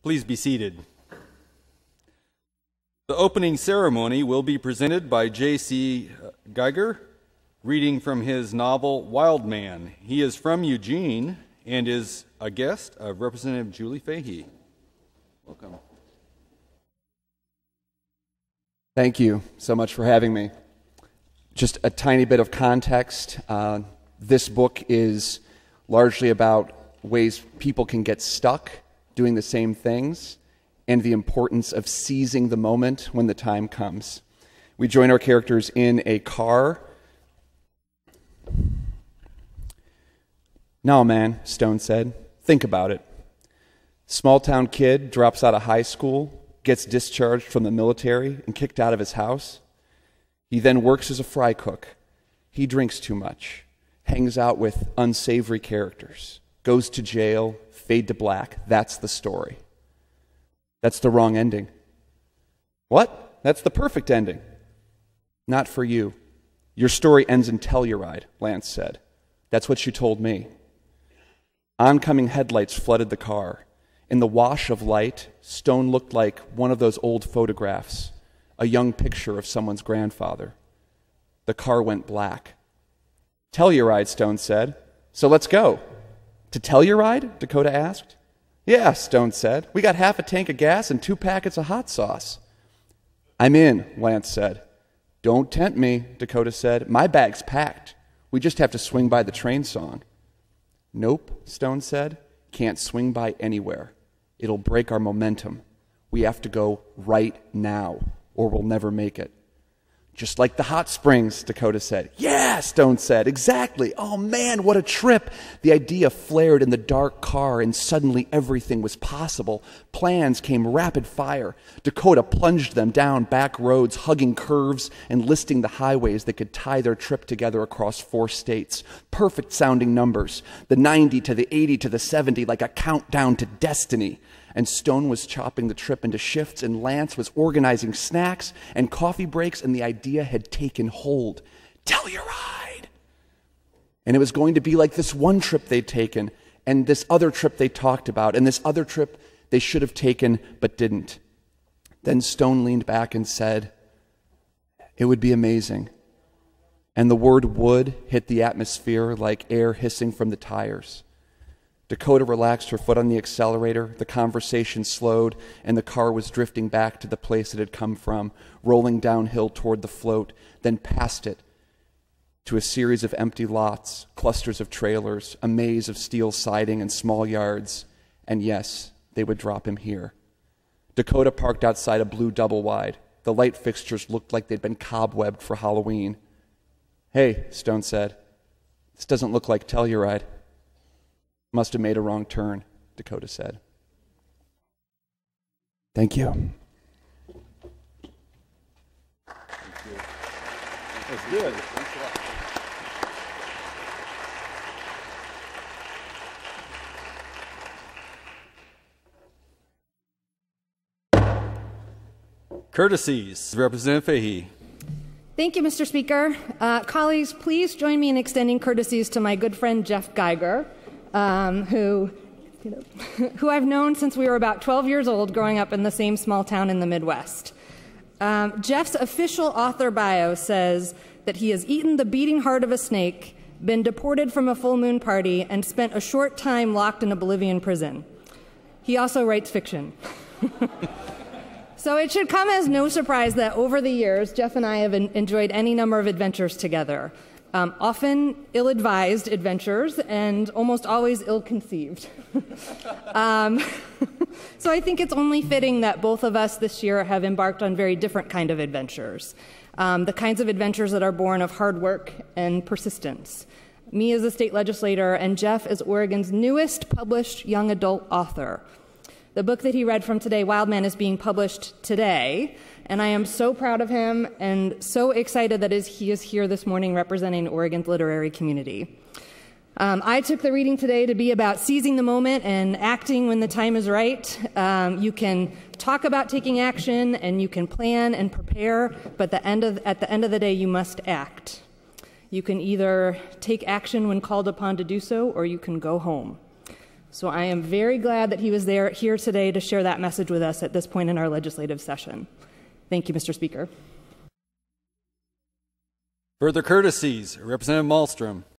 Please be seated. The opening ceremony will be presented by J.C. Geiger, reading from his novel Wild Man. He is from Eugene and is a guest of Representative Julie Fahey. Welcome. Thank you so much for having me. Just a tiny bit of context. This book is largely about ways people can get stuck doing the same things and the importance of seizing the moment when the time comes. We join our characters in a car. "Now, man," Stone said, "think about it. Small-town kid drops out of high school, gets discharged from the military and kicked out of his house. He then works as a fry cook. He drinks too much, hangs out with unsavory characters, goes to jail, fade to black. That's the story. That's the wrong ending." "What? That's the perfect ending." "Not for you. Your story ends in Telluride," Lance said. "That's what you told me." Oncoming headlights flooded the car. In the wash of light, Stone looked like one of those old photographs, a young picture of someone's grandfather. The car went black. "Telluride," Stone said. "So let's go." "To Telluride?" Dakota asked. "Yeah," Stone said. "We got half a tank of gas and 2 packets of hot sauce." "I'm in," Lance said. "Don't tempt me," Dakota said. "My bag's packed. We just have to swing by the train song." "Nope," Stone said. "Can't swing by anywhere. It'll break our momentum. We have to go right now, or we'll never make it." "Just like the hot springs," Dakota said. "Yeah," Stone said. "Exactly. Oh man, what a trip." The idea flared in the dark car, and suddenly everything was possible. Plans came rapid fire. Dakota plunged them down back roads, hugging curves and listing the highways that could tie their trip together across 4 states. Perfect sounding numbers. The 90 to the 80 to the 70, like a countdown to destiny. And Stone was chopping the trip into shifts, and Lance was organizing snacks and coffee breaks, and the idea had taken hold. Telluride! And it was going to be like this one trip they'd taken, and this other trip they talked about, and this other trip they should have taken but didn't. Then Stone leaned back and said, "It would be amazing." And the word "would" hit the atmosphere like air hissing from the tires. Dakota relaxed her foot on the accelerator, the conversation slowed, and the car was drifting back to the place it had come from, rolling downhill toward the float, then past it to a series of empty lots, clusters of trailers, a maze of steel siding and small yards, and yes, they would drop him here. Dakota parked outside a blue double-wide. The light fixtures looked like they'd been cobwebbed for Halloween. "Hey," Stone said, "this doesn't look like Telluride." "Must have made a wrong turn," Dakota said. Thank you. That's good. Courtesies, Representative Fahey. Thank you, Mr. Speaker. Colleagues, please join me in extending courtesies to my good friend Jeff Geiger, who I've known since we were about 12 years old, growing up in the same small town in the Midwest. Jeff's official author bio says that he has eaten the beating heart of a snake, been deported from a full moon party, and spent a short time locked in a Bolivian prison. He also writes fiction. So it should come as no surprise that over the years, Jeff and I have enjoyed any number of adventures together. Often ill-advised adventures and almost always ill-conceived. So I think it's only fitting that both of us this year have embarked on very different kind of adventures. The kinds of adventures that are born of hard work and persistence. Me as a state legislator and Jeff as Oregon's newest published young adult author. The book that he read from today, Wild Man, is being published today, and I am so proud of him and so excited that he is here this morning representing Oregon's literary community. I took the reading today to be about seizing the moment and acting when the time is right. You can talk about taking action, and you can plan and prepare, but at the end of the day, you must act. You can either take action when called upon to do so, or you can go home. So I am very glad that he was here today to share that message with us at this point in our legislative session. Thank you, Mr. Speaker. Further courtesies, Representative Malmstrom.